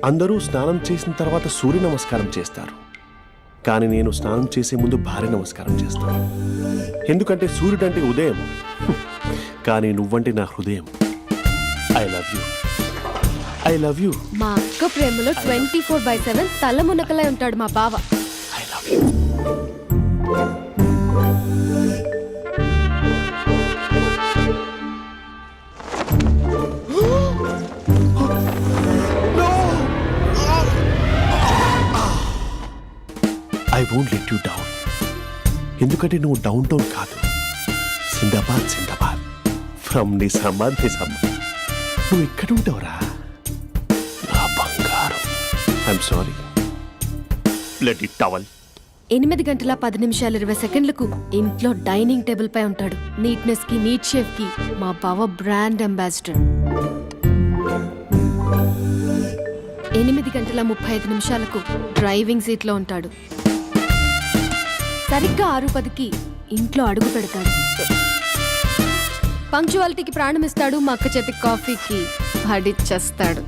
అందరూ స్నానం చేసిన తర్వాత సూర్య నమస్కారం చేస్తారు, కానీ నేను స్నానం చేసే ముందు భార్య నమస్కారం చేస్తాను. ఎందుకంటే సూర్యుడు అంటే ఉదయం, కానీ నువ్వంటే నా హృదయం. I love you, I love you. మా అక్క ప్రేమలో 24/7 తల మునకలై ఉంటాడు మా బావ. I love you. I won't let you down. ఎందుకంటే నువ్వు డౌన్ టౌన్ కాదు, జిందాబాద్ జిందాబాద్ ఫ్రమ్ నిజామాబాద్ నిజామాబాద్. నువ్వు ఇక్కడ ఉంటావురా నా బంగారం. I'm sorry, let it towel. 8 గంటల 10 నిమిషాలు 20 సెకండ్లకు ఇంట్లో డైనింగ్ టేబుల్ పై ఉంటాడు. నీట్నెస్ కి, నీట్ షేఫ్ కి మా బావ బ్రాండ్ అంబాసిడర్. 8 గంటల 35 నిమిషాలకు డ్రైవింగ్ సీట్ లో ఉంటాడు. సరిగ్గా 6:10కి ఇంట్లో అడుగు పెడతాడు. పంక్చువాలిటీకి ప్రాణం ఇస్తాడు. మా అక్క చేతి కాఫీకి పడిచ్చేస్తాడు.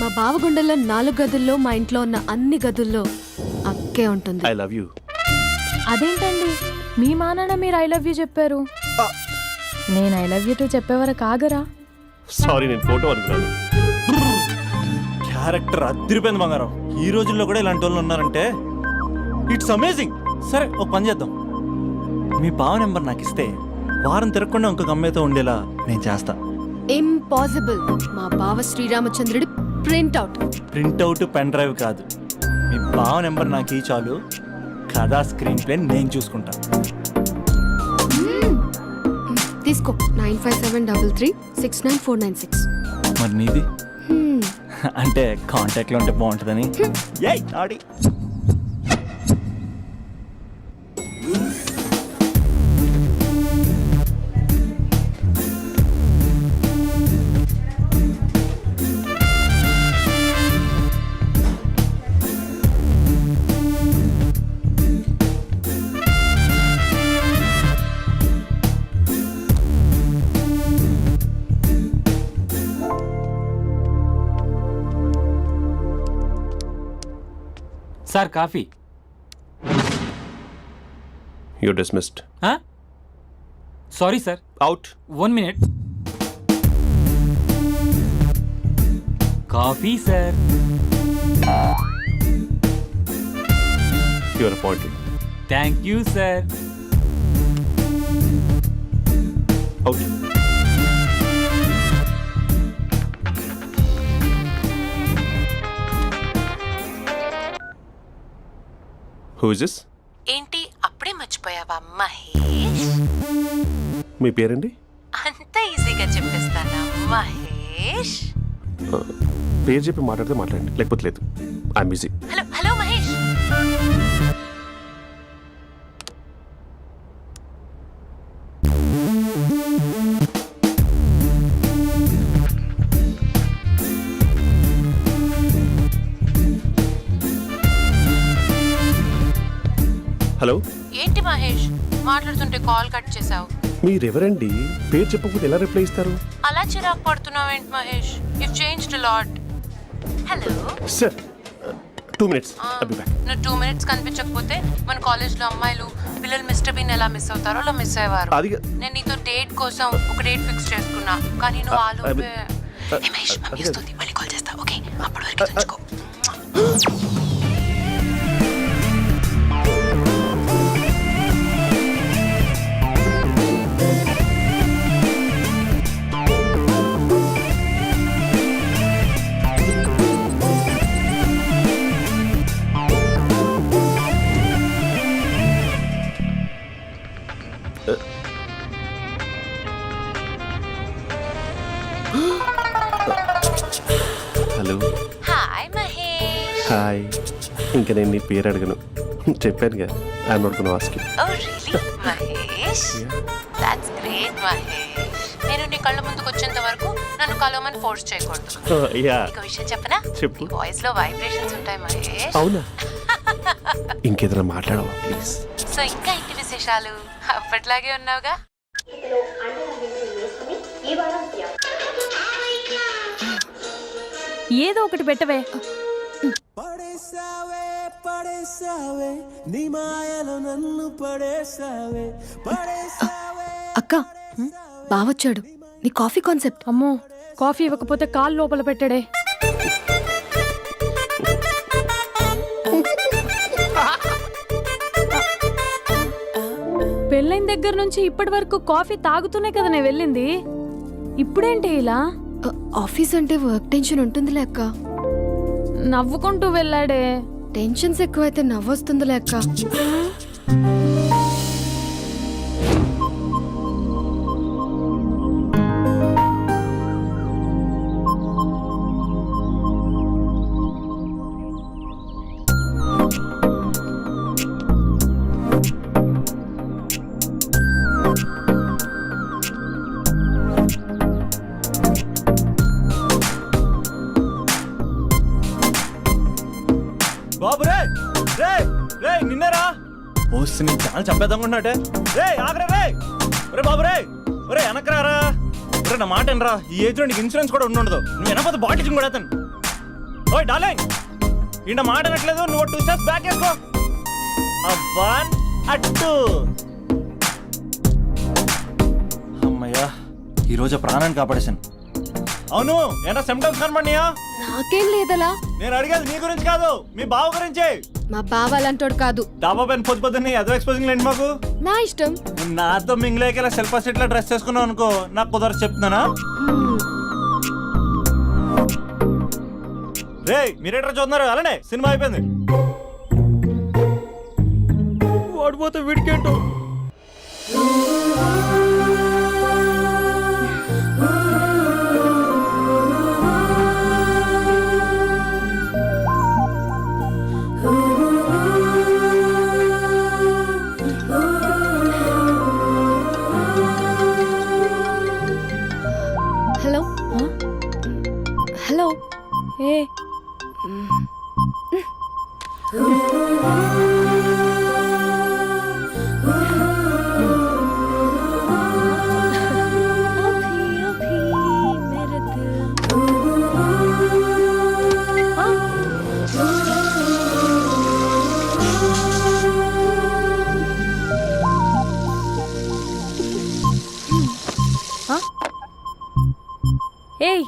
మా బావ గుండెల్లో 4 గదుల్లో, మా ఇంట్లో ఉన్న అన్ని గదుల్లో అక్కే ఉంటుంది. I love you. అదేంటండి మీ మా నాన్న మీరు ఐ లవ్ యూ చెప్పారు, నేను ఐ లవ్ యూ టు చెప్పేవరకు ఆగరా? సారీ, నేను ఫోటో అనుకున్నాను. క్యారెక్టర్ అదిరిపోయింది బంగారం. ఈ రోజుల్లో కూడా ఇలాంటి వాళ్ళు ఉన్నారంటే ఇట్స్ అమేజింగ్. సరే ఒక పని చేద్దాం, మీ బావ నెంబర్ నాకు ఇస్తే వారం తిరగకుండా ఇంకొక అమ్మాయితో ఉండేలా నేను చేస్తా. ఇంపాసిబుల్. మా బావ శ్రీరామచంద్రుడి ప్రింట్అవుట్. ప్రింట్అవుట్ పెన్ డ్రైవ్ కాదు, మీ బావ నెంబర్ నాకు ఈ చాలు. కథా స్క్రీన్ ప్లే నేను చూసుకుంటా. తీసుకో. 9573369496. మరి నీది అంటే కాంటాక్ట్లో ఉంటే బాగుంటుందని. ఏయ్ ఆడి sir coffee. You dismissed. Sorry sir. Out. 1 minute. Coffee sir. You are appointed. Thank you sir. Out. Who is this? ఏంటి అప్పుడే మర్చిపోయావా మహేష్? మీ పేరండి? అంత ఈజీగా చెప్పేస్తానా మహేష్? పేరు చెప్పి మాట్లాడితే మాట్లాడండి, లేకపోతే లేదు. I'm busy. Hello hello Mahesh. Hello. ఏంటి మహేష్ మాట్లాడుతుంటే కాల్ కట్ చేసావు? మీరెవరండి? పేరు చెప్పకపోతే ఎలా రిప్లై ఇస్తారు? అలా చిరాకు పడుతున్నావు ఏంటి Mahesh? You changed a lot. Hello sir, 2 minutes. I'll be back. నువ్వు 2 minutes కనిపించకపోతే మన కాలేజ్లో అమ్మాయిలు పిల్లలు మిస్టర్ బీన్ ఎలా మిస్ అవుతారో అలా మిస్ అయ్యేవారు. అది నేను నీతో డేట్ కోసం ఒక డేట్ ఫిక్స్ చేసుకున్నా, కానీ నువ్వు ఆలోపే. మహేష్ మమ్మీ వస్తుంది, మళ్ళీ కాల్ చేస్తా. ఓకే, అప్పటి వరకు ఉంచుకో. హలో. హాయ్ మహేష్. హాయ్. ఇంకా నేను నీ పేరు అడగను, చెప్పాను కదా. I'm not gonna ask you. Oh really Mahesh? That's great Mahesh. నేను నీ కళ్ళ ముందుకు వచ్చేంత వరకు నన్ను కలవమని ఫోర్స్ చేయకూడదు. యా. ఒక విషయం చెప్పనా? చెప్పు. వాయిస్ లో వైబ్రేషన్స్ ఉంటాయి మహేష్. అవునా? ఇంకేదైనా మాట్లాడవా ప్లీజ్? సో ఇంకా ఇంటి విశేషాలు అప్పట్లాగే ఉన్నావుగా? ఏదో ఒకటి పెట్టవే. పడేసావే పడేసావే నీ మాయలో నన్ను పడేసావే పడేసావే. అక్క బావొచ్చాడు. నీ కాఫీ కాన్సెప్ట్. అమ్మో, కాఫీ ఇవ్వకపోతే కాలు లోపల పెట్టాడే. పెళ్ళైన దగ్గర నుంచి ఇప్పటి వరకు కాఫీ తాగుతూనే కదా నేను వెళ్ళింది. ఇప్పుడేంటి ఇలా? ఆఫీస్ అంటే వర్క్ టెన్షన్ ఉంటుందిలే అక్క. నవ్వుకుంటూ వెళ్ళాడే. టెన్షన్స్ ఎక్కువైతే నవ్వొస్తుందిలే అక్క. బాబు రే రే రే నిన్నరా ఓసి నేను చాలా చంపేద్దామన్నట్టే. రే ఆగరా రే. రే బాబు రే. ఒరే వెనకరారా. ఒరే నా మాట వినరా. ఈ ఏజ్ లో నీకు ఇన్సూరెన్స్ కూడా ఉండదు. నువ్వు వెనకపోతే బాటిల్ కూడా అతను. ఓయ్ డార్లింగ్, ఈయన మాట అనట్లేదు. నువ్వు 2 స్టెప్స్ బ్యాక్ వేసుకో. అబ్బా అట్టు. అమ్మయ్యా, ఈరోజు ప్రాణాన్ని కాపాడేశాను. అవును, ఏనా సిమ్టమ్స్ కనబడినాయా? నాకేం లేదలా. నేను అడిగేది నీ గురించి కాదు, మీ బావ గురించి. మా బావ అలాంటోడు కాదు. డాబా పైన పొద్దు పొద్దున్నే అదో ఎక్స్పోజింగ్ లేండి మాకు. నా ఇష్టం. నాతో మింగిలేక సెల్ఫ్ అసెట్ లా డ్రెస్ చేసుకున్నావు అనుకో, నాకు కుదరదు చెప్తున్నానా. రే మీరేట్రా చూస్తున్నారు? అలానే సినిమా అయిపోయింది. వాడిపోతే వీడికేంటో. Hello hello. ఏ ఏయ్,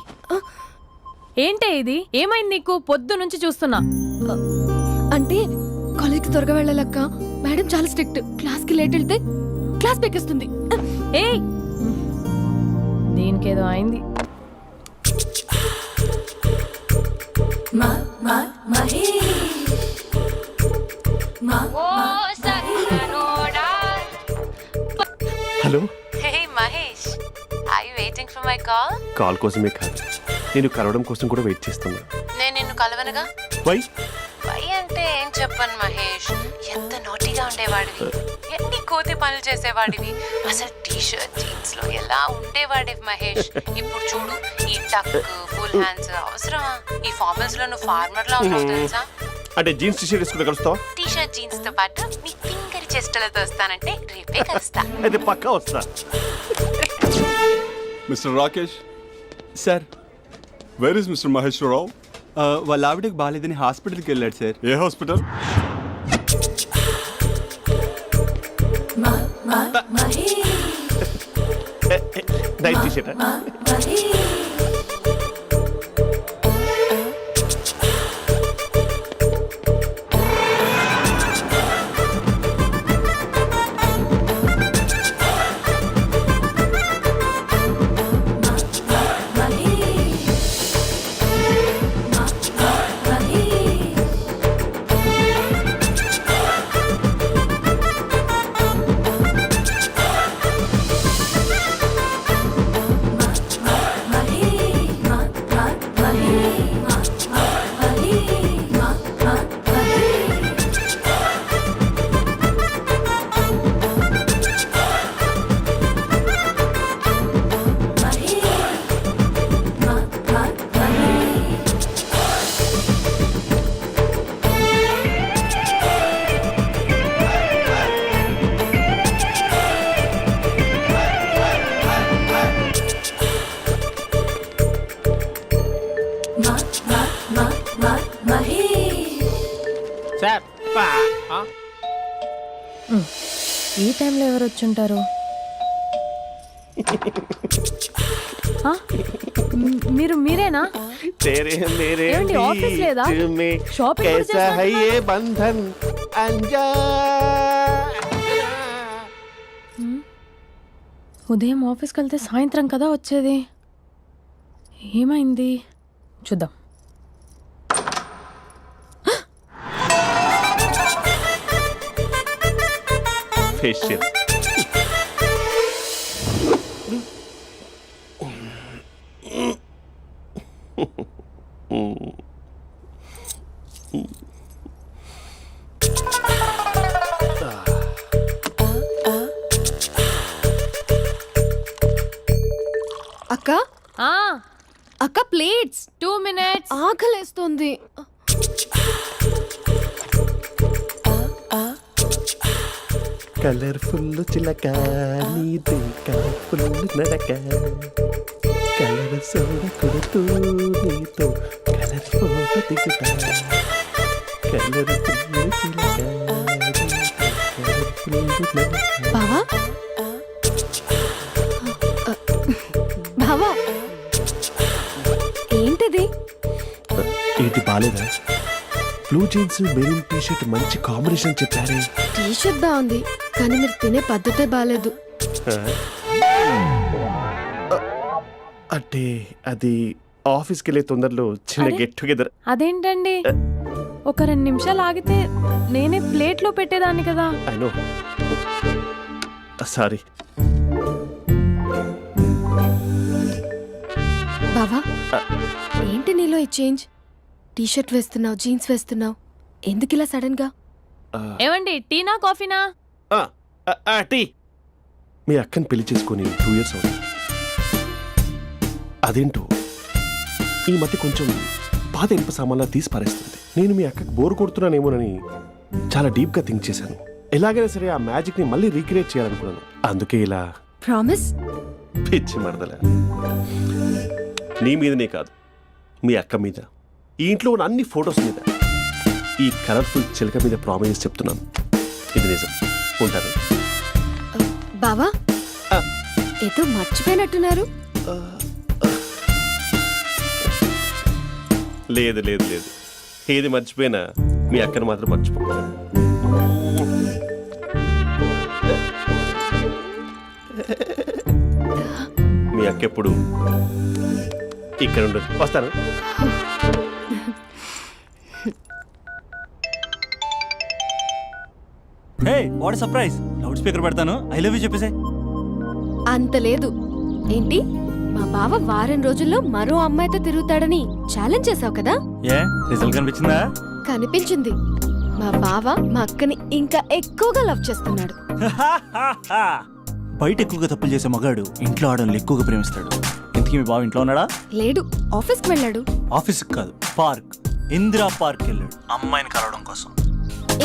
ఏంటే ఇది? ఏమైంది నీకు? పొద్దు నుంచి చూస్తున్నా. అంటే కాలేజ్కి త్వరగా వెళ్ళాలక్క. మేడం చాలా స్ట్రిక్ట్. క్లాస్కి లేట్ వెళ్తే క్లాస్ పెక్కేస్తుంది. ఏయ్, దీనికేదో అయింది. Hello. Hey Mahesh, are you waiting for my call? Call కోసమే కాదు, నేను కలవడం కోసం కూడా వెయిట్ చేస్తున్నా. నేను నిన్ను కలవనుగా. వై? వై అంటే ఏం చెప్పను మహేష్. ఎంత నోటిగా ఉండేవాడివి, ఎన్ని కోతి పనులు చేసేవాడివి. అసలు టీ షర్ట్ జీన్స్ లో ఎలా ఉండేవాడివి మహేష్. ఇప్పుడు చూడు, ఈ టక్ ఫుల్ హ్యాండ్స్ అవసరమా? ఈ ఫార్మల్స్ లో నువ్వు ఫార్మర్ లా ఉన్నావు తెలుసా. అంటే జీన్స్ టీ షర్ట్ వేసుకుంటే కలుస్తావా? టీ షర్ట్ జీన్స్ తో పాటు నీ ఫింగర్ చెస్టలతో వస్తానంటే రేపే కలుస్తా. అయితే పక్కా వస్తా. Mister Rakesh, sir, where is mister Maheshwararao? వాళ్ళ ఆవిడకి బాగాలేదని హాస్పిటల్కి వెళ్ళాడు సార్. ఏ హాస్పిటల్? Night T shirt. టైంలో ఎవరు వచ్చుంటారు? ఆ? మీరేనా? तेरे मेरे ఏమండి, ఆఫీస్ లేదా? बीच में షాపింగ్ కూడా कैसा है చేస్తున్నట్టున్నారు? ये बंधन अंजा ఉదయం ఆఫీస్కి వెళ్తే సాయంత్రం కదా వచ్చేది. ఏమైంది చూద్దాం. फेशियल అక్క ఆ, అక్క ప్లేట్స్ 2 minutes. ఆకలేస్తుంది. కలర్ఫుల్ చిలక నీది కలర్ఫుల్ నడక కలర్ సోడ కొడుతూ నీతో కలర్ ఫోటో దిగుతా కలర్ఫుల్ చిలక కలర్ఫుల్ నడక. బావా బావా ఏంటిది? ఏంటి బాలేదా? Blue jeans maroon T shirt మంచి కాంబినేషన్ చెప్పారే. టీ షర్ట్ బాగుంది కానీ మీరు తినే పద్ధతే బాగాలేదు. అంటే అది ఆఫీస్కి వెళ్ళే తొందరలో చిన్న అరే? Get together. అదేంటండి, ఒక 2 నిమిషాలు ఆగితే నేనే ప్లేట్లో పెట్టేదాన్ని కదా. I know, sorry. బావా ఏంటి నీలో ఈ చేంజ్? టీ షర్ట్ వేస్తున్నావు, జీన్స్ వేస్తున్నావు, ఎందుకు ఇలా సడన్ గా? ఏమండి, టీనా కాఫీనా? టీ. మీ అక్కని పెళ్లి చేసుకొని 2 years అవుతుంది. అదేంటో ఈ మధ్య కొంచెం పాత ఇనుప సామాన్లా తీసి పారేస్తుంది. నేను మీ అక్కకి బోర్ కొడుతున్నానేమోనని చాలా డీప్గా థింక్ చేశాను. ఎలాగైనా సరే ఆ మ్యాజిక్ని మళ్ళీ రీక్రియేట్ చేయాలనుకున్నాను. అందుకే ఇలా. ప్రామిస్? పిచ్చి మరదల, నీ మీదనే కాదు, మీ అక్క మీద, ఈ ఇంట్లో ఉన్న అన్ని ఫొటోస్ మీద, ఈ కలర్ఫుల్ చిలక మీద ప్రామిస్ చెప్తున్నాను. ఇది నిజం. ఉంటాను. బావా ఆ. ఏదో మర్చిపోయినట్టున్నారు. లేదు లేదు లేదు, ఏది మర్చిపోయినా మీ అక్కను మాత్రం మర్చిపో. మీ అక్క ఎప్పుడు ఇక్కడ ఉండదు. వస్తాను. Hey what surprise. Loud speaker పెడతాను, ఐ లవ్ యూ చెప్పేసే. అంత లేదు. ఏంటి, మా బావ వారం రోజుల్లో మరో అమ్మాయితో తిరుగుతాడని ఛాలెంజ్ చేసావు కదా? ఏ రిజల్ట్ కనిపించిందా? కనిపించింది. మా బావ మా అక్కని ఇంకా ఎక్కువగా లవ్ చేస్తున్నాడు. బయట ఎక్కువగా తప్పులు చేసే మగాడు ఇంట్లో ఆడవాళ్ళు ఎక్కువగా ప్రేమిస్తాడు. ఇంతకీ మీ బావ ఇంట్లో ఉన్నాడా? లేడు, ఆఫీస్కి వెళ్ళాడు. ఆఫీస్కి కాదు, పార్క్, ఇందిరా పార్క్ వెళ్ళాడు అమ్మాయిని కలవడం కోసం.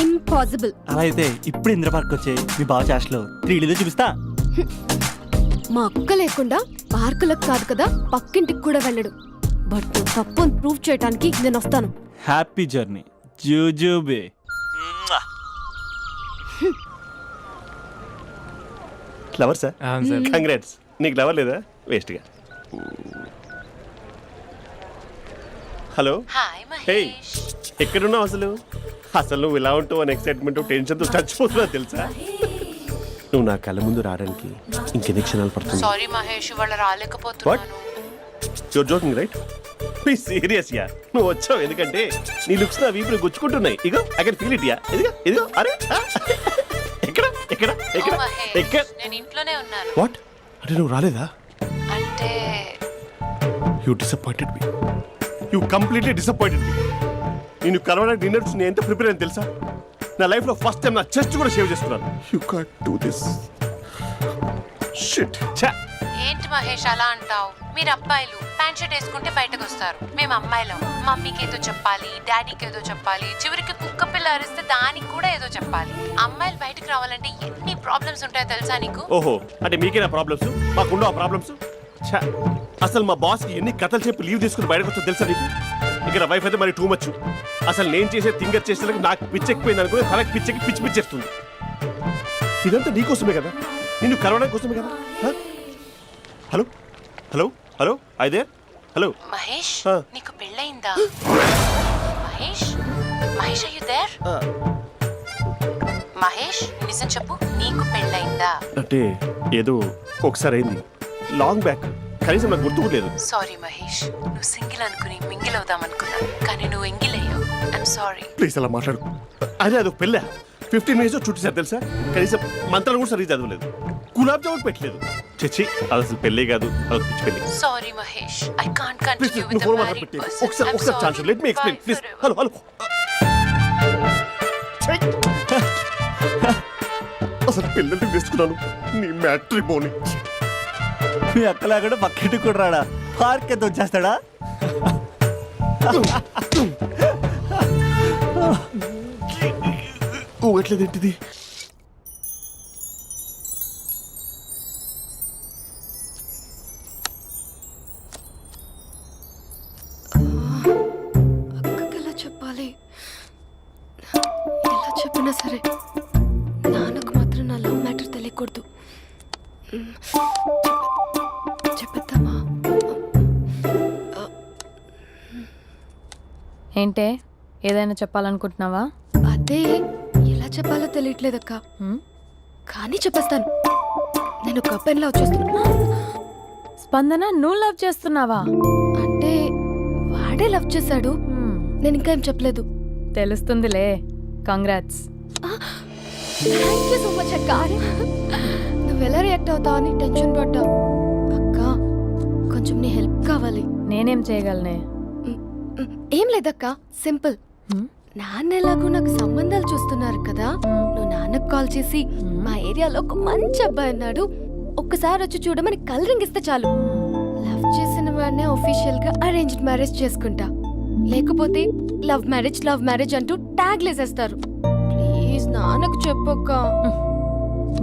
ఇంపాసిబుల్. అలా అయితే ఇప్పుడు ఇందిరా పార్క్ వచ్చే మీ బావ చాష్లో 3Dలో చూపిస్తా. మా అక్క లేకుండా పార్కులకు కాదు కదా పక్కింటికి కూడా వెళ్ళడు. బట్ నువ్వు తప్పు అని ప్రూవ్ చేయడానికి నేను వస్తాను. హ్యాపీ జర్నీ జూజూబే. Flower sir, congrats. నీకు లవర్ లేదా? వేస్ట్గా. హలో. Hi hey, Mahesh. ఎక్కడున్నావు అసలు? అసలు నువ్వు ఇలా ఉంటావు అని ఎక్సైట్మెంట్ టెన్షన్తో చచ్చిపోతున్నావు తెలుసా? నువ్వు నా కళ్ళ ముందు రావడానికి ఇంకెన్ని క్షణాలు పడుతుంది? సారీ మహేష్, ఇవాళ రాలేకపోతున్నాను. You're joking right? Be serious యా. నువ్వు వచ్చావు ఎందుకంటే నీ లుక్స్ నా వీపుని గుచ్చుకుంటున్నాయి. ఇగో ఐ కెన్ ఫీల్ ఇట్ యా. ఇదిగో ఇదిగో. అరే ఎక్కడ ఎక్కడ ఎక్కడ ఓ మహేష్, ఎక్కడ? నేను ఇంట్లోనే ఉన్నాను. వాట్ అంటే నువ్వు రాలేదా? అంటే you disappointed me. You completely disappointed me. నేను కలవడానికి డిన్నర్స్ నేను ఎంత ప్రిపేర్ అని తెలుసా? నా లైఫ్లో ఫస్ట్ టైం నా చెస్ట్ కూడా సేవ్ చేసుకున్నాను. You can't do this shit. ఏంటి మహేష్ అలా అంటావు? మీరు అబ్బాయిలు ప్యాంట్ షర్ట్ వేసుకుంటే బయటకు వస్తారు. మేము అమ్మాయిలం మమ్మీకి ఏదో చెప్పాలి, డాడీకి ఏదో చెప్పాలి, చివరికి కుక్క పిల్ల అరిస్తే దానికి కూడా ఏదో చెప్పాలి. అమ్మాయిలు బయటకు రావాలంటే ఎన్ని ప్రాబ్లమ్స్ ఉంటాయో తెలుసా నీకు? ఓహో, అంటే మీకేనా ప్రాబ్లమ్స్? మాకుండా ప్రాబ్లమ్స్? అసలు మా బాస్కి ఎన్ని కథలు చెప్పి లీవ్ తీసుకుని బయటకు వచ్చో తెలుసా నీకు? ఇక్కడ వైఫ్ అయితే మరి టూ మచ్. అసలు నేను చేసే థింగర్ చేసేందుకు నాకు పిచ్చెక్కిపోయింది అనుకుని తనకి పిచ్చెక్కి పిచ్చి పిచ్చేస్తుంది. ఇదంతా నీకోసమే కదా, నిన్ను కరోనా కోసమే కదా. హ? హలో హలో హలో అయితే హలో. మహేష్ ఆ. నీకు పెళ్ళయిందా? Mahesh Mahesh are you there? మహేష్ నిజం చెప్పు, నీకు పెళ్ళయిందా? అంటే ఏదో ఒకసారి అయింది, లాంగ్ బ్యాక్, కనీసం నాకు గుర్తు కూడా లేదు. సారీ మహేష్, నువ్వు సింగిల్ అనుకుని మింగిల్ అవుదాం అనుకున్నా, కానీ నువ్వు ఎంగిల్ అయ్యావు. I'm sorry. ప్లీజ్ అలా మాట్లాడు. అదే అదొక పెళ్ళ 15 మినిట్స్ చుట్టేసారు తెలుసా, కనీసం మంత్రాలు కూడా సరిగ్గా చదవలేదు, గులాబ్ జామున్ పెట్టలేదు. చచ్చి అది అసలు పెళ్ళే కాదు, అదొక పిచ్చి పెళ్ళి. Sorry Mahesh, I can't please continue నువ్వు విత్ ఫోన్ ద మాట్లాడి మ్యారీడ్ పెట్టి పర్సన్. ఒకసారి chance let me explain please. Hello hello. అసలు పెళ్ళంటే వేసుకున్నాను నీ మ్యాట్రీ బోని. మీ అక్కలాగా పక్కింటికి కూడా రాడా, పార్క్ ఎంత వచ్చేస్తాడా? ఊగట్లేదు ఏంటిది? అక్కకి ఎలా చెప్పాలి? ఎలా చెప్పినా సరే నాన్నకు మాత్రం నా లవ్ మ్యాటర్ తెలియకూడదు. చెప్పేద్దామా? ఏంటే ఏదైనా చెప్పాలనుకుంటున్నావా? అదే ఎలా చెప్పాలో తెలియట్లేదక్క, హ్మ్? కానీ చెప్పేస్తాను. నేను ఒక అబ్బాయిలా వచ్చేస్తున్నా. స్పందన నువ్వు లవ్ చేస్తున్నావా? అంటే వాడే లవ్ చేశాడు, హ్మ్. నేను ఇంకా ఏం చెప్పలేదు. తెలుస్తుందిలే. Congrats. Thank you so much అక్క. నువ్వు ఎలా రియాక్ట్ అవుతావు అని టెన్షన్ పడ్డా. అక్క కొంచెం నీ హెల్ప్ కావాలి. నేనేం చేయగలనే? ఏం లేదక్క, సింపుల్. హ్మ్? నాన్న ఎలాగో నాకు సంబంధాలు చూస్తున్నారు కదా, నువ్వు నాన్నకు కాల్ చేసి మా ఏరియాలో ఒక మంచి అబ్బాయి అన్నాడు, ఒక్కసారి వచ్చి చూడమని కలరింగ్ ఇస్తే చాలు. లవ్ చేసిన వాడినే ఒఫీషియల్ గా అరేంజ్డ్ మ్యారేజ్ చేసుకుంటా, లేకపోతే లవ్ మ్యారేజ్ అంటూ ట్యాగ్ లేసేస్తారు. ప్లీజ్ నాన్నకు చెప్పక్క.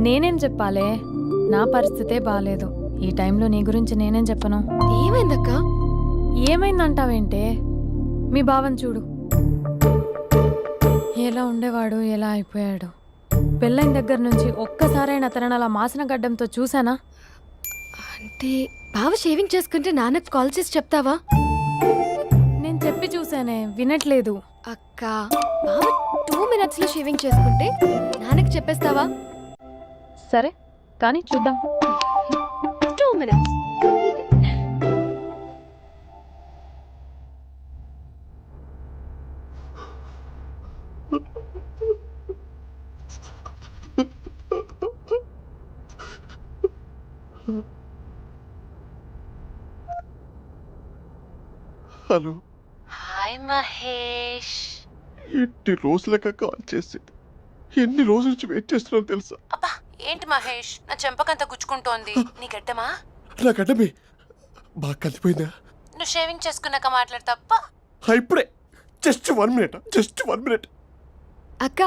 నేనేం చెప్పాలే? నా పరిస్థితే బాలేదు. ఈ టైంలో నీ గురించి నేనేం చెప్పను? ఏమైందక్క? ఏమైందంటావేంటే? మీ భావం చూడు, ఎలా ఉండేవాడు, ఎలా అయిపోయాడు. పెళ్ళైన దగ్గర నుంచి ఒక్కసారైనా తనని అలా మాసిన గడ్డంతో చూసానా? అంటే బావ షేవింగ్ చేసుకుంటే నాన్నకు కాల్ చేసి చెప్తావా? నేను చెప్పి చూసానే, వినట్లేదు. అక్క బావ 2 minutes లో షేవింగ్ చేసుకుంటే నాన్నకి చెప్పేస్తావా? సరే కానీ చూద్దాం. 2 minutes. హలో. హాయ్ మహేష్. ఎన్ని రోజులక కాల్ చేసేది, ఎన్ని రోజుల నుంచి వెయిట్ చేస్తున్నాను తెలుసా? అబ్బా ఏంటి మహేష్, నా చెంపకంత గుచ్చుకుంటోంది. నీ గడ్డమా? నా గడ్డమే బాగా కలిపోయిందా? నువ్వు షేవింగ్ చేసుకున్నాక మాట్లాడు తప్ప. ఇప్పుడే జస్ట్ 1 minute. అక్క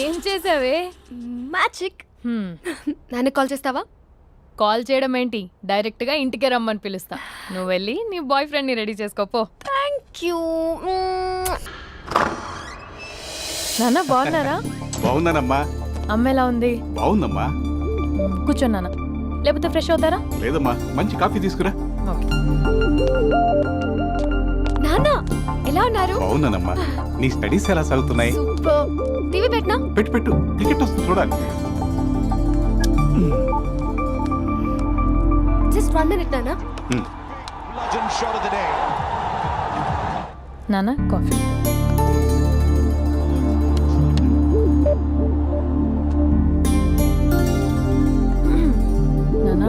ఏం చేసావే? మ్యాజిక్. నాన్నకు కాల్ చేస్తావా? కాల్ చేయడం ఏంటి, డైరెక్ట్ గా ఇంటికే రమ్మని పిలుస్తా. నువ్వు వెళ్ళి నీ బాయ్ ఫ్రెండ్ ని రెడీ చేసుకోపో. Thank you. నాన్న బాగున్నారా? బాగున్నానమ్మా. అమ్మ ఎలా ఉంది? బాగుందమ్మా. కూర్చోన్నానా, లేకపోతే ఫ్రెష్ అవుతారా? లేదమ్మా, మంచి కాఫీ తీసుకురా. ఓకే. నాన్న ఎలా ఉన్నారు? బాగున్నానమ్మా. నీ స్టడీస్ ఎలా సాగుతున్నాయి? సూపర్. టీవీ పెట్టనా? పెట్టు టికెట్ వస్తుంది చూడాలి. జస్ట్ 1 minute నాన్న. నాన్న కాఫీ. నాన్న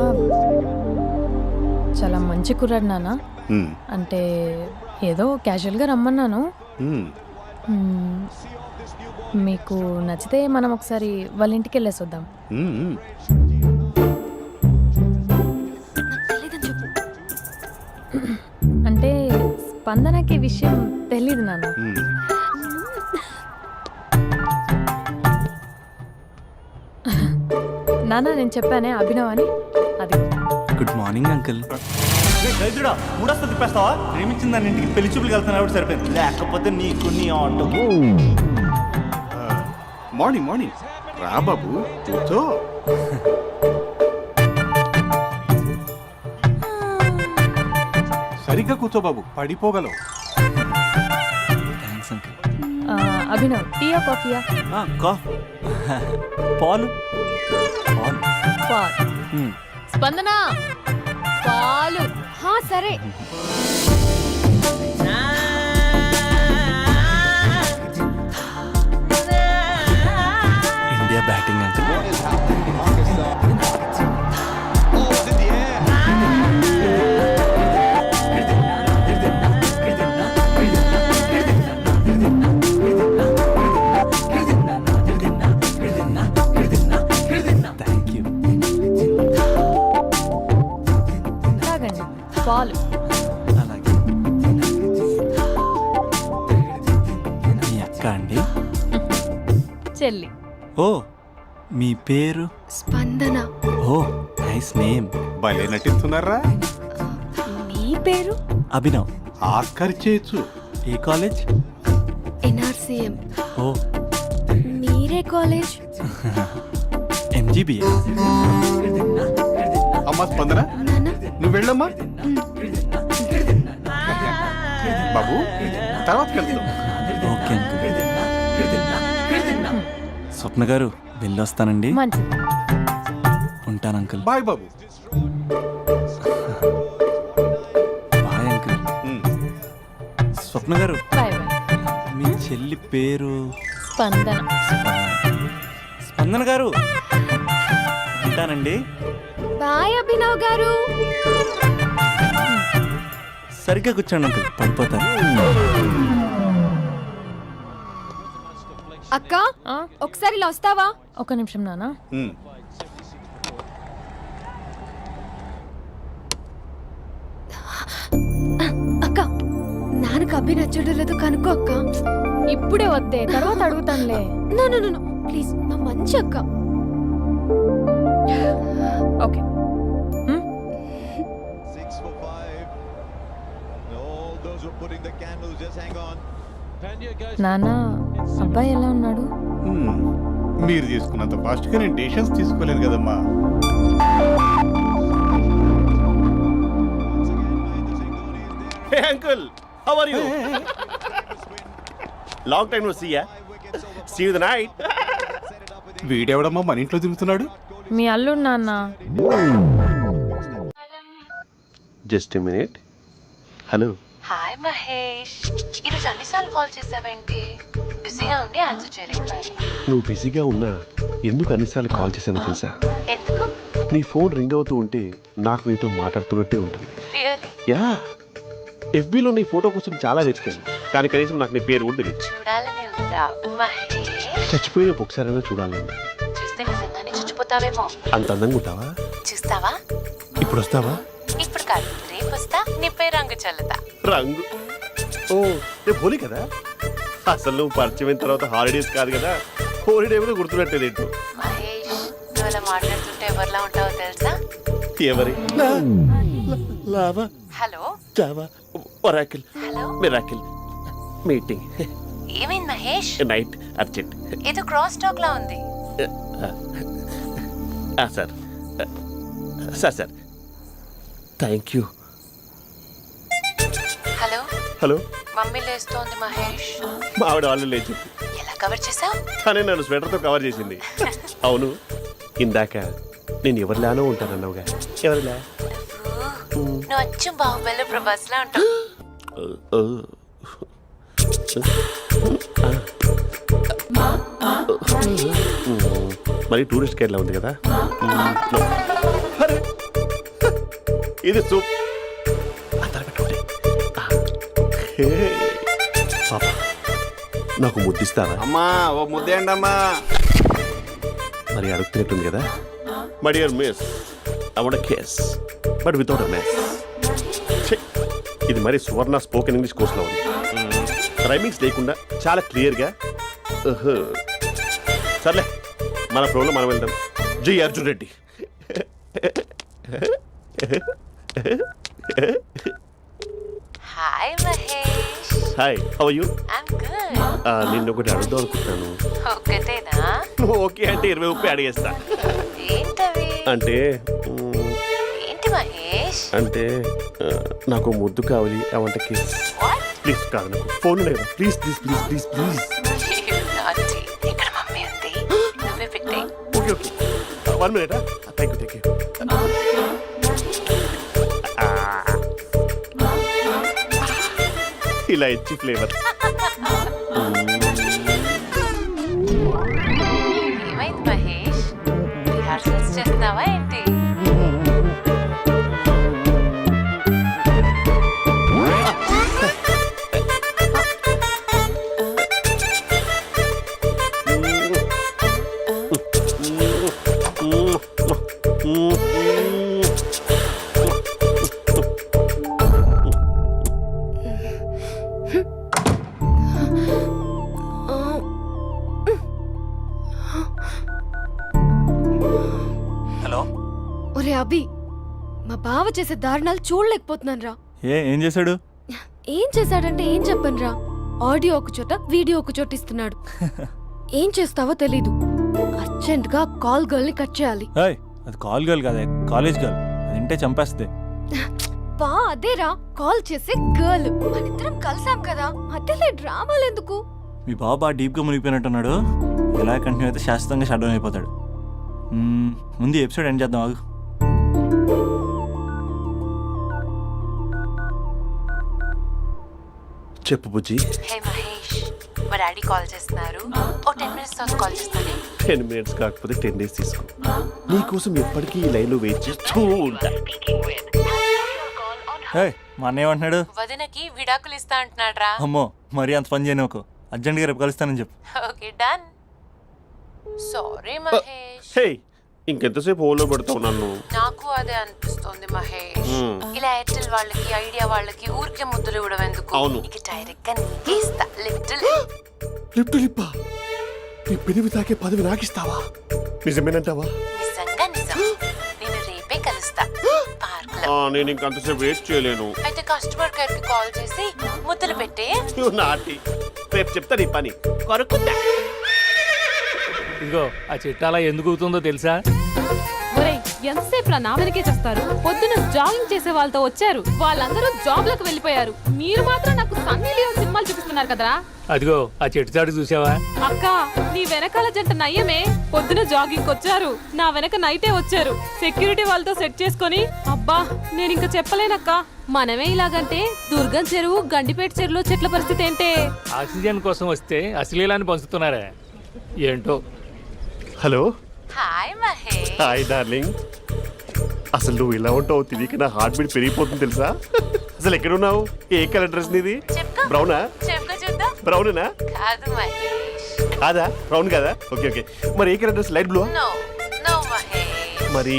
చాలా మంచి కుర్రాడు నాన్న. అంటే ఏదో క్యాజువల్గా రమ్మన్నాను. మీకు నచ్చితే మనం ఒకసారి వాళ్ళ ఇంటికి వెళ్ళేసి వద్దాం. అంటే స్పందనకి విషయం తెలీదు నాన్న. నాన్న నేను చెప్పానే అభినవ్ అని అది గుడ్ మార్నింగ్ అంకుల్. రైతుడా మూడొస్తా తిప్పేస్తావా? ప్రేమించిన దాని ఇంటికి పెళ్లి చూపులు వెళ్తాను కాబట్టి సరిపోయింది, లేకపోతే నీకు నీ ఆటో. మార్నింగ్ మార్నింగ్ రా బాబు కూర్చో. సరిగ్గా కూర్చో బాబు, పడిపోగలవు. Thanks uncle. అభినవ్ టీయా కాఫీయా? పాలు పాల్. స్పందన పాలు. హా సరే. India batting uncle. Thank you. తాగండి పాలు. అలాగే. మీ అక్క అండి? చెల్లి. ఓ మీ పేరు? స్పందన. ఓ నైస్ నేమ్. భలే నటిస్తున్నారా? మీ పేరు? అభినవ్. ఆస్కర్ చేయొచ్చు. ఏ కాలేజ్? ఎన్ఆర్సీఎం. ఓ మీరే కాలేజ్? ఎంజీబీఏ. అమ్మా స్పందన నాన్న నువ్వు వెళ్ళమ్మా. బాబు తర్వాత వెళ్తాం. Okay uncle. స్వప్న గారు వెళ్ళొస్తానండి. మంచిది. ఉంటాను అంకుల్. బాయ్ బాబు. Bye uncle. స్వప్న గారు బాయ్ బాయ్. మీ చెల్లి పేరు? స్పందన. స్పందన గారు ఉంటానండి. బాయ్ అభినవ్ గారు. సరిగ్గా కూర్చోండి అంకుల్, పడిపోతారు. అక్క ఆ, ఒకసారి ఇలా వస్తావా? ఒక నిమిషం నాన్న. అక్క నాన్నకు అభి నచ్చడం లేదో కనుక్కో అక్క. ఇప్పుడే వద్దే, తర్వాత అడుగుతానులే. నో నో నో ప్లీజ్, నా మంచి అక్క. ఓకే. నాన్న అబ్బాయి ఎలా ఉన్నాడు? మీరు తీసుకున్నంత ఫాస్ట్ గా నేను డెసిషన్స్ తీసుకోలేదు కదమ్మా. Hey uncle, how are you? Long time no see యా. See you the night. వీడెవడమ్మా మన ఇంట్లో తిరుగుతున్నాడు? మీ అల్లుడు నాన్న. Just a minute. Hello. Hi Mahesh, ఈరోజు అన్నిసార్లు కాల్ చేసావేంటి? బిజీగా ఉండి ఆన్సర్ చేయలేదు. నువ్వు బిజీగా ఉన్నా ఎందుకు అన్నిసార్లు కాల్ చేశానో తెలుసా? ఎందుకు? నీ ఫోన్ రింగ్ అవుతూ ఉంటే నాకు నీతో మాట్లాడుతున్నట్టే ఉంటుంది. రియల్లీ? యా, ఎఫ్బీలో నీ ఫోటో కోసం చాలా వెతికాను, కానీ కనీసం నాకు నీ పేరు కూడా తెలియదు. చూడాలని ఉందా మహేష్? చచ్చిపోయిన ఒకసారైనా చూడాలని. చూస్తే నిజంగానే చచ్చిపోతావేమో. అంత అందంగా ఉంటావా? చూస్తావా? ఇప్పుడు వస్తావా? ఇప్పుడు కాదు, రేపు వస్తా, నీపై రంగు చల్లుతా. రంగు? ఓ రేపు హోలీ కదా. అసలు నువ్వు పరిచయం తర్వాత హాలిడేస్ కాదు కదా, హోలిడే కూడా గుర్తున్నట్టేది ఏంటో. మహేష్, నువ్వు అలా మాట్లాడుతుంటే ఎవరిలా ఉంటావో తెలుసా? ఎవరి? Lava, hello Java, Oracle, hello, miracle, meeting, ఏమైంది మహేష్? Night, urgent. ఏదో క్రాస్ టాక్ లా ఉంది. Sir sir sir thank you. Hello hello, mummy లేస్తోంది మహేష్. మా ఆవిడ వాళ్ళు లేచి ఎలా కవర్ చేసావు? కానీ నన్ను స్వెటర్తో కవర్ చేసింది. అవును, ఇందాక నేను ఎవరిలానో ఉంటానన్నావుగా, ఎవరిలా? నువ్వు అచ్చం బాహుబలి ప్రభాస్ లా ఉంటావు. మరి టూరిస్ట్ గైడ్లా ఉంది కదా. అరే, ఇది సూప్. పాప, నాకు ముద్దిస్తావా? అమ్మా ఓ ముద్దేయండి అమ్మా. మరి అడుగుతున్నట్టుంది కదా. My dear miss, I want kiss but without a mess. ఇది మరి సువర్ణ స్పోకెన్ ఇంగ్లీష్ కోర్సులో ఉంది. రైమింగ్స్ లేకుండా చాలా క్లియర్గా. సర్లే, మన ప్రోలో మనం వెళ్దాం. జై Arjun Reddy. Hi Mahesh. Hi, how are you? I'm good. నిన్ను ఒకటి అడుగుదాం అనుకుంటున్నాను. ఒకటేనా? నువ్వు ఓకే అంటే 20 అడిగేస్తా. ఏంటవి? అంటే ఏంటి మహేష్? అంటే నాకు ముద్దు కావాలి ఆ వంటకి. వాట్? ప్లీజ్ కాదు, నాకు ఫోన్ లేదా? Please please please please please. నాటి ఇక్కడ మమ్మీ ఉంది, నువ్వే పెట్టే. Okay okay, 1 minute. Thank you. ఇలా ఇచ్చి ఫ్లేవర్. ఏమైంది మహేష్? రిహార్సల్స్ చేస్తున్నావా ఏంటి? హలో. ఒరే అభి, మా బావ చేసే దారుణాలు చూడలేకపోతున్నాను రా. ఏం చేశాడు? ఏం చేశాడంటే ఏం చెప్పను రా. ఆడియో ఒక చోట, వీడియో ఒక చోట ఇస్తున్నాడు. ఏం చేస్తావో తెలీదు. అర్జెంట్ గా కాల్ గర్ల్ ని కట్ చేయాలి. ఏయ్, అది కాల్ గర్ల్ కాదే, కాలేజ్ గర్ల్. అది వింటే చంపేస్తుంది. బా అదేరా, కాల్ చేసే గర్ల్. మనిద్దరం కలిసాం కదా, మధ్యలో డ్రామాలు ఎందుకు? మీ బాబు బాగా డీప్గా మునిగిపోయినట్టున్నాడు. ఎలా కంటిన్యూ అయితే శాశ్వతంగా షట్ డౌన్ అయిపోతాడు. ముందు ఎపిసోడ్ ఎండ్ చేద్దాం, ఆగు. చెప్పు బుజ్జి. హే మహేష్, మా డాడీ కాల్ చేస్తున్నారు. ఓ 10 minutes తర్వాత కాల్ చేస్తాను. 10 minutes కాకపోతే 10 days తీసుకో. నీకోసం ఎప్పటికీ ఈ లైన్లో వెయిట్ చేస్తూ ఉంటా. మా అన్న ఏమంటున్నాడు? వదినకి విడాకులు ఇస్తా అంటున్నాడు రా. అమ్మో, మరీ అంత పని చేయను. ఒక అర్జెంట్గా రేపు కలుస్తానని చెప్పు. Okay done. సారీ మహేష్. హే, ఇంకెంతసేపు హోల్లో పెడతావు నన్ను? నాకు అదే అనిపిస్తోంది మహేష్. ఇలా ఎయిర్టెల్ వాళ్ళకి, ఐడియా వాళ్ళకి ఊరికే ముద్దులు ఇవ్వడం ఎందుకు? అవును. ఇక డైరెక్ట్ గా నీకే ఇస్తా. లిటిల్ లిప్ టు లిప్పా? నీ పెరివి తాకే పదవి నాకిస్తావా? నిజమేనంటావా? నిజంగా నిజం. నేను రేపే కలుస్తా పార్క్ లో. నేను ఇంకంతసేపు వెయిట్ చేయలేను. అయితే కస్టమర్ కేర్ కి కాల్ చేసి ముద్దులు పెట్టే. నాటి రేపు చెప్తా నీ పని. కొరుకుంటా. ఇదిగో ఆ చెట్టు అలా ఎందుకు అవుతుందో తెలుసా? ఒరేయ్, ఎంతసేపు నా వెనకే చేస్తారు? పొద్దున జాగింగ్ చేసే వాళ్ళతో వచ్చారు, వాళ్ళందరూ జాబ్లకు వెళ్ళిపోయారు. మీరు మాత్రం నాకు సన్నీ లియోన్ సినిమాలు చూపిస్తున్నారు కదరా. అదిగో ఆ చెట్టు చాటు చూసావా? అక్క, నీ వెనకాల జంట నయ్యమే. పొద్దున జాగింగ్ వచ్చారు, నా వెనక నైటే వచ్చారు. సెక్యూరిటీ వాళ్ళతో సెట్ చేసుకొని, అబ్బా నేను ఇంకా చెప్పలేనక్క. మనమే ఇలాగంటే దుర్గం చెరువు, గండిపేట చెరువులో చెట్ల పరిస్థితి ఏంటే? ఆక్సిజన్ కోసం వస్తే అశ్లీలాన్ని పంచుతున్నారా ఏంటో. Hello. Hi Mahesh. Hi darling. అసలు నువ్వు ఇలా ఉంటావు తిరిగి నా హార్ట్ బీట్ పెరిగిపోతుంది తెలుసా? అసలు ఎక్కడున్నావు? ఏ కలర్ డ్రెస్ నీది? చెప్పుకో. బ్రౌనా? చెప్పుకో చూద్దాం. బ్రౌనేనా? కాదు మహేష్. కాదా? బ్రౌన్ కదా? Okay okay. మరి ఏ colour dress? Light blue? No no Mahesh. మరి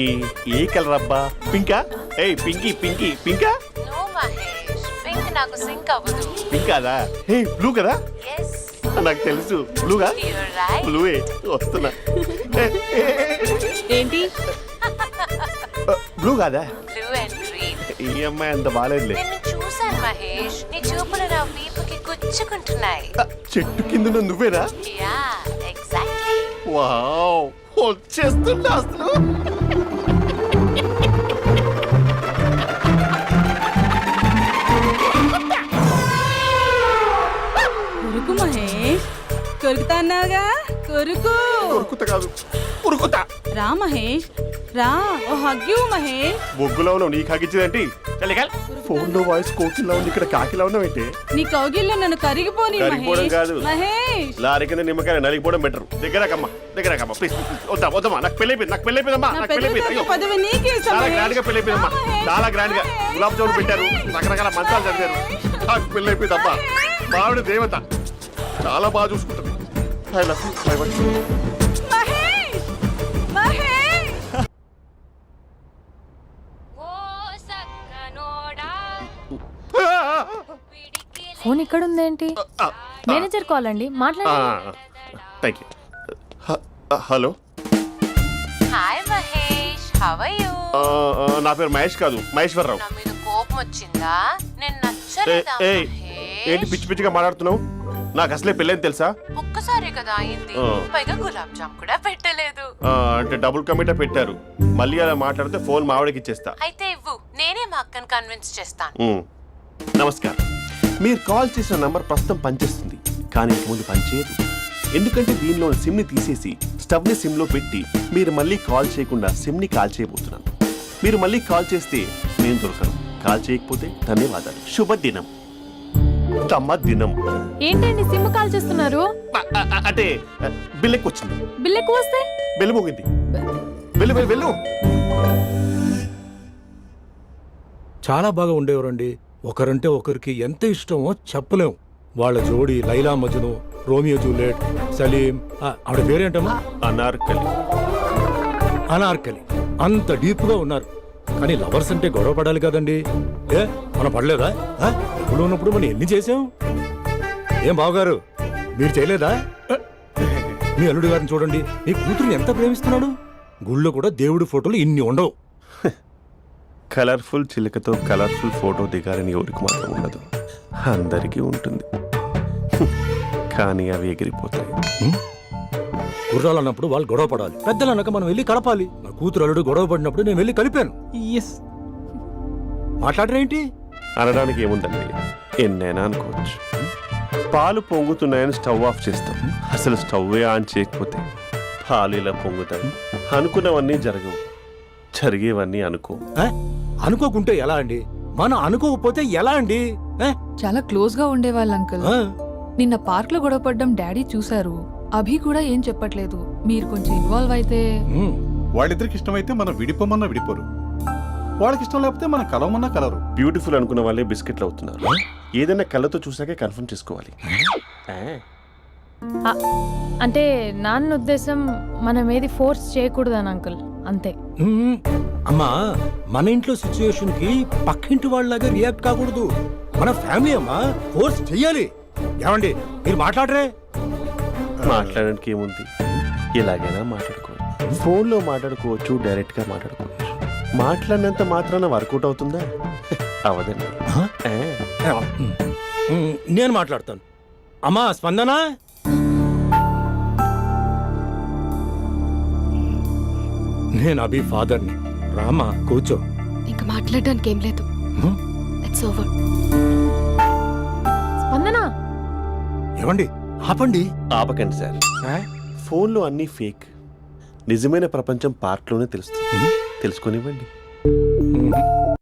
ఏ కలర్ అబ్బా? పింకా? ఏయ్ పింకీ పింకీ పింకా? నో మహేష్, పింక్ నాకు సింక్ అవ్వదు. పింక్ కాదా? ఏ బ్లూ కదా? ఎస్, నాకు తెలుసు. బ్లూగా? You're right. బ్లూవే వస్తున్నా. ఏంటి? బ్లూ కాదా? Blue and green. ఈ అమ్మాయి అంత బాగాలేదులే. నిన్ను చూశాను మహేష్, నీ చూపులు నా వీపుకి గుచ్చుకుంటున్నాయి. చెట్టు కింద నువ్వేనా? Yeah exactly. వావ్, వచ్చేస్తుందా అసలు? కొరుకు మహేష్, కొరుకుతా అన్నావుగా, కొరుకు. ఉరుకుతా కాదు, ఉరుకుతా. రా మహేష్, రా. ఓ హగ్గు మహేష్. బొగ్గులో ఉన్నావు, నీకు హగించదేంటి? ఫోన్ లో వాయిస్ కోకిలా ఉంది, ఇక్కడ కాకిలా ఉన్నావేంటి? నీ కౌగిల్లో నన్ను కరిగిపోని కరిగిపోవడం కాదు, మహేష్. లారీ కింద నిమ్మకాయ నలిగిపోవడం బెటర్. దగ్గరకమ్మా దగ్గరకమ్మా ప్లీజ్. వద్దా వద్దమ్మా, నాకు పెళ్ళైపోయింది, నాకు పెళ్ళైపోయిందమ్మా, నాకు పెళ్ళైపోయింది. అయ్యో, పదవి నీకే ఇస్తా చాలా మహేష్. గ్రాండ్ గా పెళ్ళైపోయిందమ్మా, చాలా గ్రాండ్ గా. గులాబ్ జామున్ పెట్టారు, రకరకాల మంచాలు చదివారు. నాకు పెళ్ళైపోయిందమ్మా. మావిడ దేవత, చాలా బాగా చూసుకుంటారు. I love you. I want you. Mahesh, Mahesh. Phone ఇక్కడ ఉందేంటి? మేనేజర్ కాల్ అండి, మాట్లాడండి. Thank you. Hello. Hi how are you? నా పేరు మహేష్ కాదు, మహేశ్వరరావు. నా మీద కోపం వచ్చిందా? నేను ఏ- నచ్చలేదా ఏయ్, ఏంటి మహేష్? పిచ్చి పిచ్చిగా మాట్లాడుతున్నావు? నాకు అసలే పెళ్ళని తెలుసా? ఒక్కసారి కదా అయింది, పైగా గులాబ్ జామ్ కూడా పెట్టలేదు. అంటే డబుల్ కమిటా పెట్టారు. మళ్ళీ అలా మాట్లాడితే ఫోన్ మావిడకి ఇచ్చేస్తా. అయితే ఇవ్వు, నేనే మా అక్కని కన్విన్స్ చేస్తాను. నమస్కారం. మీరు కాల్ చేసిన నంబర్ ప్రస్తుతం పనిచేస్తుంది, కానీ ఇంక ముందు పనిచేయదు. ఎందుకంటే దీనిలో సిమ్ని తీసేసి స్టవ్ని సిమ్లో పెట్టి మీరు మళ్ళీ కాల్ చేయకుండా సిమ్ని కాల్ చేయబోతున్నాను. మీరు మళ్ళీ కాల్ చేస్తే నేను దొరకను, కాల్ చేయకపోతే ధన్యవాదాలు. శుభదినం. తమ దినం. ఏంటండి సిమ్ కాల్ చేస్తున్నారు? అంటే బిల్ ఎక్కువ వచ్చింది. బిల్ ఎక్కువ వస్తే బెల్లు మోగింది. వెళ్ళు వెళ్ళు వెళ్ళు. చాలా బాగా ఉండేవారండి. ఒకరంటే ఒకరికి ఎంత ఇష్టమో చెప్పలేం. వాళ్ళ జోడి లైలా మజ్ను, రోమియో జూలియట్, సలీం, ఆవిడ పేరేంటమ్మా? అనార్కలి. అనార్కలి. అంత డీప్ గా ఉన్నారు. కానీ లవర్స్ అంటే గొడవ పడాలి కదండి. మనం పడలేదా? ఎప్పుడు ఉన్నప్పుడు మనం ఎన్ని చేసాం? ఏం బావగారు, మీరు చేయలేదా? మీ అల్లుడి గారిని చూడండి, మీ కూతురుని ఎంత ప్రేమిస్తున్నాడు. గుళ్ళో కూడా దేవుడి ఫోటోలు ఇన్ని ఉండవు. కలర్ఫుల్ చిలుకతో కలర్ఫుల్ ఫోటో దిగాలని ఎవరికి మాత్రం ఉండదు, అందరికీ ఉంటుంది. కానీ అవి ఎగిరిపోతాయి. గుర్రాలు అన్నప్పుడు వాళ్ళు గొడవ పడాలి, పెద్దలు అన్నాక మనం వెళ్ళి కలపాలి. నా కూతురు అల్లుడు గొడవ పడినప్పుడు నేను వెళ్ళి కలిపాను. మాట్లాడరేంటి? అనడానికి ఏముందండి, ఎన్నైనా అనుకోవచ్చు. పాలు పొంగుతున్నాయని స్టవ్ ఆఫ్ చేస్తాం, అసలు స్టవ్వే ఆన్ చేయకపోతే పాలు ఇలా పొంగుతాయి. అనుకున్నవన్నీ జరగవు, జరిగేవన్నీ అనుకో. అనుకోకుంటే ఎలా అండి? మనం అనుకోకపోతే ఎలా అండి? చాలా క్లోజ్ గా ఉండేవాళ్ళు అంకుల్. నిన్న పార్క్ లో గొడవపడ్డం డాడీ చూశారు. అభి కూడా ఏం చెప్పట్లేదు. మీరు కొంచెం ఇన్వాల్వ్ అయితే. వాళ్ళిద్దరికి ఇష్టమైతే మనం విడిపోమన్నా విడిపోరు, వాళ్ళకి ఇష్టం లేకపోతే మనం కలవమన్నా కలరు. బ్యూటిఫుల్ అనుకున్న వాళ్ళే బిస్కెట్లు అవుతున్నారు. ఏదైనా కళ్ళతో చూసాకే కన్ఫర్మ్ చేసుకోవాలి. అంటే నాన్న ఉద్దేశం మనం ఏది ఫోర్స్ చేయకూడదని అంకుల్, అంతే. అమ్మా, మన ఇంట్లో సిచ్యుయేషన్ కి పక్కింటి వాళ్ళలాగా రియాక్ట్ కాకూడదు. మన ఫ్యామిలీ అమ్మా, ఫోర్స్ చెయ్యాలి. ఏమండి మీరు మాట్లాడరే? మాట్లాడడానికి ఏముంది, ఎలాగైనా మాట్లాడుకోవచ్చు. ఫోన్లో మాట్లాడుకోవచ్చు, డైరెక్ట్ గా మాట్లాడుకోవచ్చు. మాట్లాడినంత మాత్రాన వర్కౌట్ అవుతుందా? అవదండి. నేను మాట్లాడతాను. అమ్మా స్పందన, నేను అభి ఫాదర్ని. రామా కూర్చో. ఇంకా మాట్లాడడానికి ఏం లేదు. It's over. స్పందన, ఏమండి ఆపండి. ఆపకండి సార్. ఫోన్లో అన్నీ ఫేక్, నిజమైన ప్రపంచం పార్ట్లోనే తెలుస్తుంది. తెలుసుకొనివ్వండి.